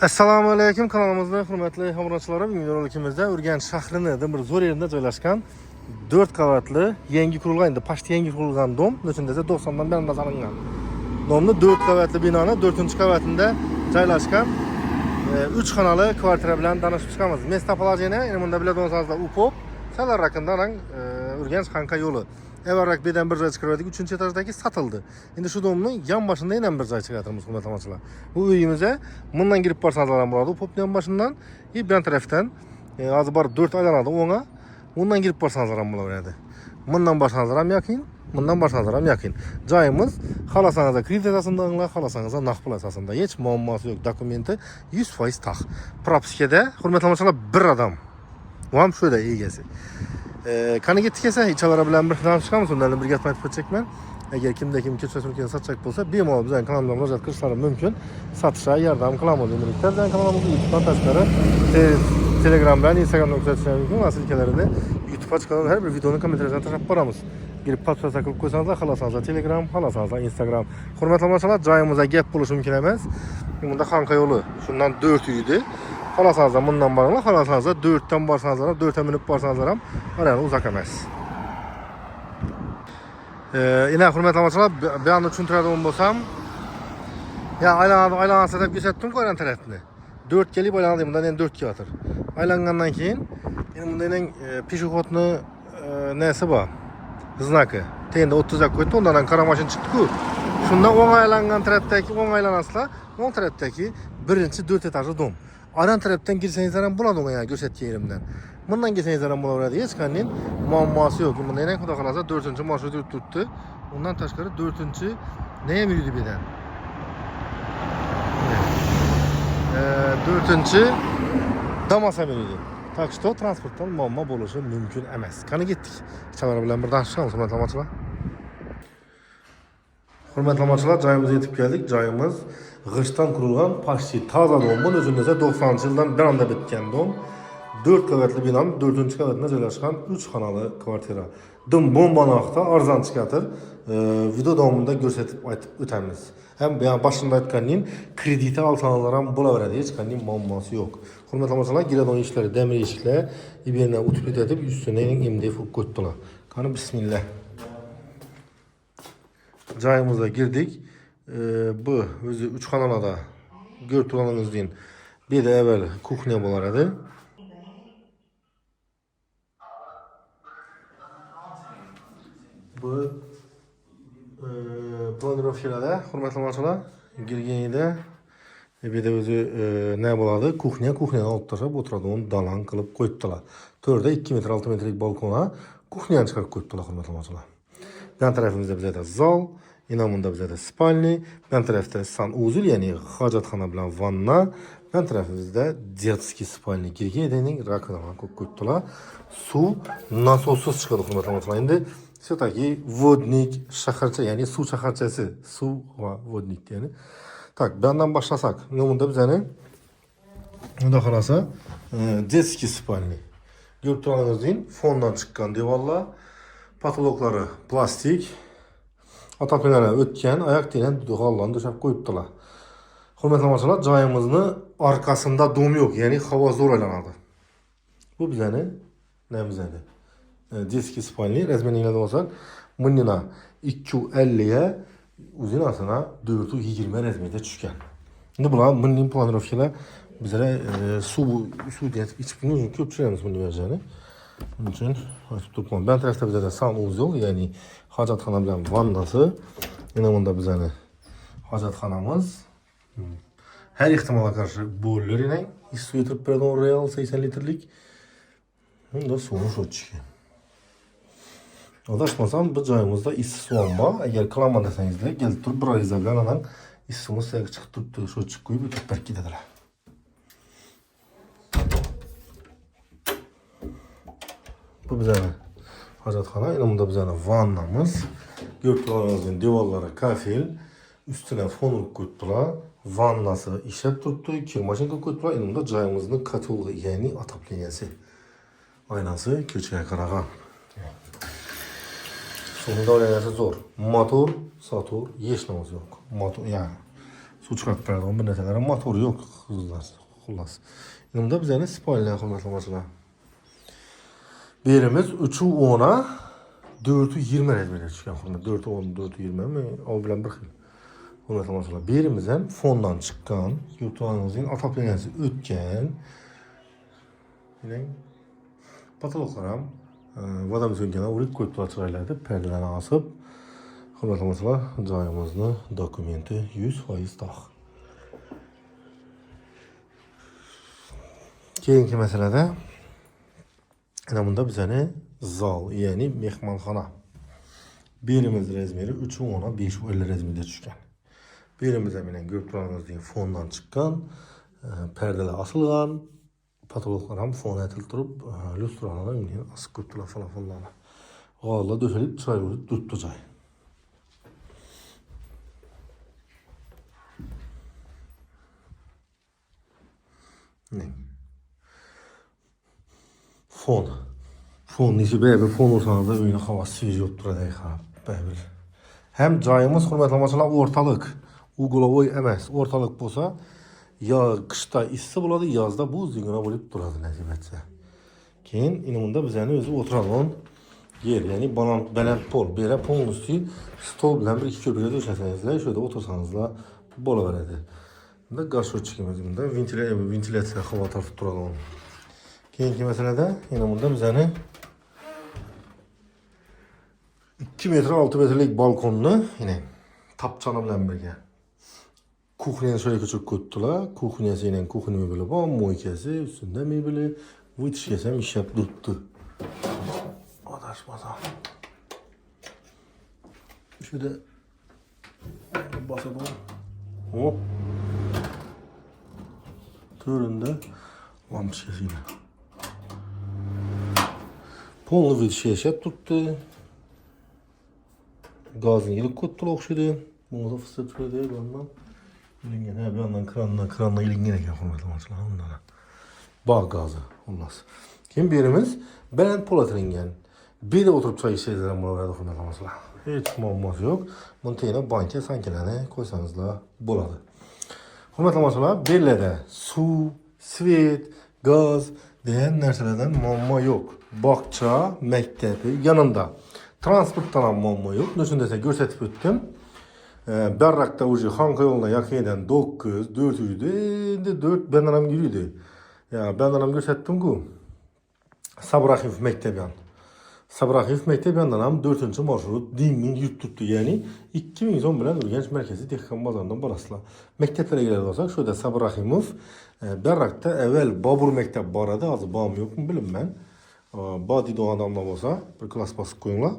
Assalomu alaykum, kanalimizda hurmatli hamrohchilar. Bugungi rolikimizda Urganch shahrining bir zo'r yerida joylashgan 4 qavatli yangi qurilgan, endi pashti yangi qurilgan dom, o'shanda 90 dan beri nazalangan. Domni 4 qavatli binoni 4-qavatida joylashgan 3 xonali kvartira bilan tanishib chiqamiz. Местоположение, endi bunda biladigansizlar UPOP, salar raqamdan Urganch Xanqa yo'li. Evrak birden bir joy çıkardık. 3. etajdaki satıldı. Şimdi şu domunun yan başında yine bir joy çıkartırmış hurmatli amaçlar. Bu uyumuza bundan girip barsanız alan burada. Popun yan başından bir taraftan azı bar 4 aydan aldı ona. Bundan girip barsanız alan burada. Bundan barsanız alan yakın. Bundan barsanız alan yakın. Cayımız halasanıza kredi esasında anla, halasanıza nakbul esasında. Hiç muamması yok. Dokumenti 100% tak. Propiskede hurmatli amaçlar bir adam. Bu hem şöyle iyi gelsin. Kanı gittik ise içalara bilen bir falan çıkamaz. Onlarla bir getmek çekmen. Eğer kimde kim keçesini satacak olsa bir mal bizden kanalımıza müracaat kılışları mümkün. Satışa yardım kılamaz. Bizden kanalımızı YouTube'dan taşları, Telegram'dan, Instagram'dan göstereceğim mümkün. Asıl ülkelerini YouTube'a çıkan her bir videonun komentarlarına taşıp paramız. Girip patron takılıp koysanızlar, halasanızlar Telegram, halasanızlar Instagram. Hurmatli amaçlar, cayımıza gap buluşu mümkün emez. Bunda Xanqa yolu şundan 4 yürüdü. Halasanızlar bundan barınlar, halasanızlar 4'ten barsanızlar, 4'e minip barsanızlar arayana uzak emez. Yine hurmatli amaçlar, bir anda çüntürədim bolsam, ya aylanı satıp gösterdim koyran tarafını. 4 gelip aylanı bundan yani 4 kilometre. Aylangandan keyin, bunda yine pişikotunu nesi var? Znakı. Teyinde 30'a koydu, ondan kara maşın çıktı ku. Şundan 10 aylangan taraftaki, 10 aylanasla, 10 taraftaki birinci 4 etajlı dom. Aran taraftan girseniz zaten buladım ya gösterdiği yerimden. Bundan girseniz zaten bulabilir. Hiç kanın muamması yok. Bunda ne kadar kalırsa 4. marşrutu tuttu. Ondan taşkarı 4. neye müydü birden? 4. Damasa müydü. Tak işte o transporttan muamma buluşu mümkün emez. Kanı gittik. Çalara bilen bir danışacağım. Hürmetli amaçlar. Hürmetli amaçlar, cayımıza yetip geldik. Cayımız g'ishtdan kurulgan pashti taza domning o'zini 90 yildan bir anda bitgan dom. 4 qavatli binoning 4-qavatida joylashgan 3 xonali kvartira. Dim bombanoqda arzon chiqatir. Video davomida ko'rsatib aytib o'tamiz. Hem yani başında aytganim krediti alsanızlar ham bo'laveradi. Hech qanday muammosi yo'q. Hurmatli amaçlar, giradon ishlari, demir eshiklar ibna o'tib ketib, ustuna MDF qo'yibdilar. Qani bismillah. Cayımıza girdik. Bu özü 3 xonalada görüp turganınız deyin. Bir de evvel kuxnya bo'lardi. Bu planirovkalarda hurmatli amaçlar girganida bir de özü ne bo'ladi? Kuxnyadan olib tashlab o'tiradigan dalan qilib qo'yibdilar. To'rda 2 metr 6 metrlik balkona kuxnyani chiqarib qo'yibdilar hurmatli amaçlar. Yan tarafimizda bizda zal, inamında bizde spalni, ben tarafta sanuzul yani hacatxona bilan vanna, ben tarafimizda детский spalni girgenining rakonadan ko'pdilar. Suv nasossiz chiqadi hurmatli amaçlar. Endi все-таки vodnik shaharcha yani suv shaharchasi, suv va vodnik yani. Tak, bundan başlasak. Bunda bizani bunda qarasa детский spalni. Görüp turganınız deyin, fondan chiqqan devorlar, patologları plastik. Atapelere ötken ayak denen hallanı döşep koyuptular. Hürmetli amaçlar, cayımızın arkasında dom yok. Yani hava zor aylanады. Bu bizəni ne bizəni? Diski spalni resmeniyle de olsak mınına 250'ye uzinasına 420 resmiyete düşken. Şimdi bunlar mınnin planirovkalar bizlere su diyet içip bunu köpçüremiz bunu vereceğini. Bunun için açıp tutmam. Ben tarafta bize de sanuz yok. Yani hacatxana bilen vannası. Yine bunda bize de hacatxanamız. Her ihtimala karşı boğulur yine. İş suyu tırp birden oraya al 80 litrlik. Bunda soğumuş o çıkıyor. Adaşmasam bu cayımızda issiz soğanma. Eğer kılama deseniz de gelip durup burayı izleyen anan issimiz sevgi çıkıp duruptu. Şu çıkıyı bir tüpberk gidedirler. Bu bize hacatxana, yanımda bize vannamız. Görüntülerimizin divarları kafil, üstüne fonur koydular, vannası işlep duruptu, kirmaşın koydular, yanımda cayımızın katılğı yani ataplenyesi. Aynası köçeye karağa. Sonunda oynayası zor. Motor, sator, hiç namaz yok. Motor yani Su çıkartıp verdiğim bir neselere motoru yok kızlar. Xullas. Yanımda bizene spoiler hurmatlamasılar. Birimiz 3'ü 10'a 4'ü 20 rezmede çıkan hurmat. 4'ü 10, 4'ü 20 mi? O bilen bir xil. Hurmatlamasılar. Birimizden fondan çıkan, yurtağınızın ataplenesi ötken, yine patologlaram vadam söngene uğrayıp koyuptular çıraylardı. Perdelerini asıp, hurmatlamasılar cayımızın dokumenti 100% dağ. Keyinki meselede bunda bizani zal, yani mehmanxona. Birimiz rezmeri 3'ü 10'a 5'i 50 rezmede düşken. Birimize menen görüp turağınız fondan çıkan, perdeler asılgan, patologlar ham fon etilip durup, lüstralarına menen asıp köptüler falan fonlarına. Ağırla döşelip çay vurup tuttu çay. Ne? Fon. Fon nesi bir fon olsanız da öyle hava sivri oturacak ha. Böyle. Hem cayımız hurmatlamaçılar ortalık. Uygulavoy emas. Ortalık bolsa ya kışta issi buladı, yazda buz dingine bolup duradı nasip etse. Keyin inimunda bizani özü oturalım yer, yani baland pol. Bere polun üstü stol bilen bir iki köprüye döşeseniz şöyle otursanız da bola veredi. Bunda gaz çıkımız bunda ventilasyon hava tartıp duralım. Keyinki meselede inimunda bizani 2 metre 6 metrelik balkonlu yine tapçanı bilen birge. Kuhnya'nı şöyle küçük kuttular. Kuhnya'sı ile kuhnya möbili var. Moykesi üstünde möbili. Bu itişkesem iş yap tuttu. Adaşmasa. Şöyle basalım. Hop. Töründe lampışkesiyle. Polnu itişkesem tuttu. Gazın yılık kuttular okşadı. Bunu da fıstık şöyle değil ondan. İlingen he bir yandan kranla ilingen eken hurmatlamasılar ondan. Bağ gazı olmaz. Kim birimiz Belen Polat ilingen. Bir de oturup çay içeceğiz buna verdi hurmatlamasılar. Hiç muamması yok. Bunu teyine banka sankilerine koysanız da boladı. Hurmatlamasılar birlerde su, svet, gaz diyen nerselerden muamma yok. Bakça, mektebi yanında. Transporttan muamma yok. Nüsün dese görsetip öttüm. Berrak'ta ucu Hanka yoluna yakinen 9, 4'üydü, 4 ben anam yürüydü. Ya ben anam görsettim ku. Sabrahif Mektebiyan. Sabrahif Mektebiyan'dan anam 4. marşrut dinmin yurt tuttu. Yani 2010 bilen Ürgenç merkezi Dehkan Bazarı'ndan barasla. Mekteplere gelir olsak şöyle Sabrahimov Berrak'ta evvel Babur Mektep baradı. Azı bağım yok mu bilin ben. Badi doğan adamla olsa bir klas basıp koyunla.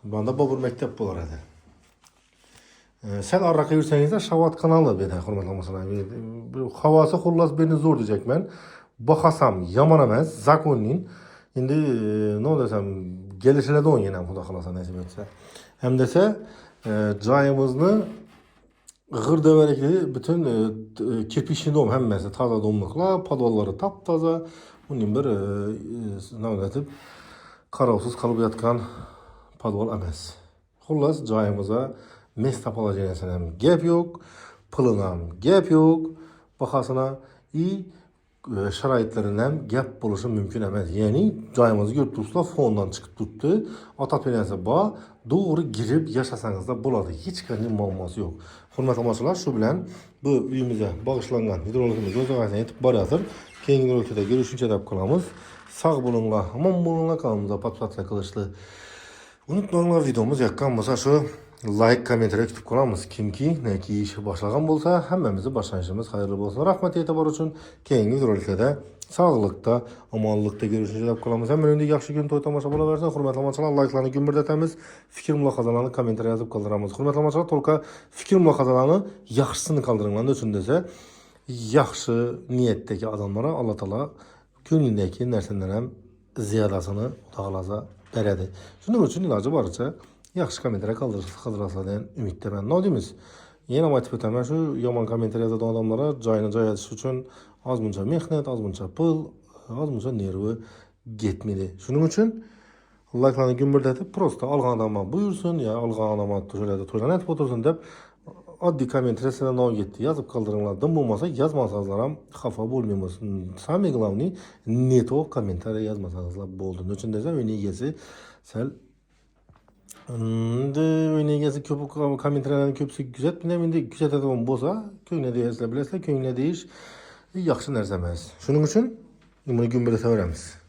Banda Babur Mektep bolar edi. Sen araka yürüseniz de Şavat kanalı beni hurmatlamasına. Havası xullas beni zor diyecek ben. Bakasam yaman emez. Zakonnin. Şimdi ne desem gelişine de on yine huda kalasa nasip etse. Hem dese cayımızını gır döverekli bütün kirpişini dom hemmesi taza domlukla padvalları taptaza. Bunun bir ne desem karavsuz kalıp yatkan padval emez. Xullas cayımıza mes tapalacağına hem gep yok, pılınam gep yok, bakasına iyi şaraitlerinden gep buluşu mümkün emez. Yani cayımızı götürürsüler fondan çıkıp tuttu. Ataplenesi bağ doğru girip yaşasanız da buladı. Hiç kendi muamması yok. Hurmatlamasılar şu bilen bu üyümüze bağışlanan hidrologimiz öz ağaçına yetip barıdır. Keyingi ülkede görüşünce de kalamız. Sağ bulunla, aman bulunla kanalımıza pat kılıçlı. Unutmayınlar videomuz yakkanmasa şu like, kommentarya kütüp koyamiz. Kimki neki iş başlagan bolsa, hammamizni başlanışımız hayırlı bolsun. Rahmat e'tibor uchun. Keyingi videolarda sog'likda, omonlikda görüşünce deb qolamiz. Hamma endi yaxshi kun to'y tomosha bo'laversin. Hurmatli onachalar, like'larni gumburdatamiz. Fikr mulohazalarni kommentarya yozib qoldiramiz. Hurmatli onachalar, to'lqa fikr mulohazalarni yaxshisini qoldiringlar. Nechun desa, yaxshi niyatdagi odamlarga Alloh taolo ko'nglingdagi narsadan ham ziyodasini Xudo beradi. Shuning uchun iloji boricha yaxshi kommentariya qoldirasizlar degan umiddaman. Nima deymiz? Yana aytib o'taman, shu yomon kommentariya yozadigan odamlarga joyini joyatish uchun ozmuncha mehnat, ozmuncha pul, ozmuncha nervi ketmaydi. Shuning uchun like'larni gumburdatib, prosta olgan odamga buyursin, ya olgan odamga to'ylarda to'ylarni aytib o'tirsin deb oddiy kommentariya sizlarga nav ketdi. Yozib qoldiringlar. Dim bo'lmasa yozmasanızlar ham xafa bo'lmaymiz. Самое главное, neto kommentariya yozmasanızlar bo'ldi. Nechun desam, uning egasi sal uning egasi ko'p kommentariyalarni ko'psi kuzatmayman. Endi kuzatadigan bo'lsa, ko'ngilda deyasizlar, bilasizlar, ko'ngilda deyish yaxshi narsa emas. Shuning uchun buni gumbilataveramiz.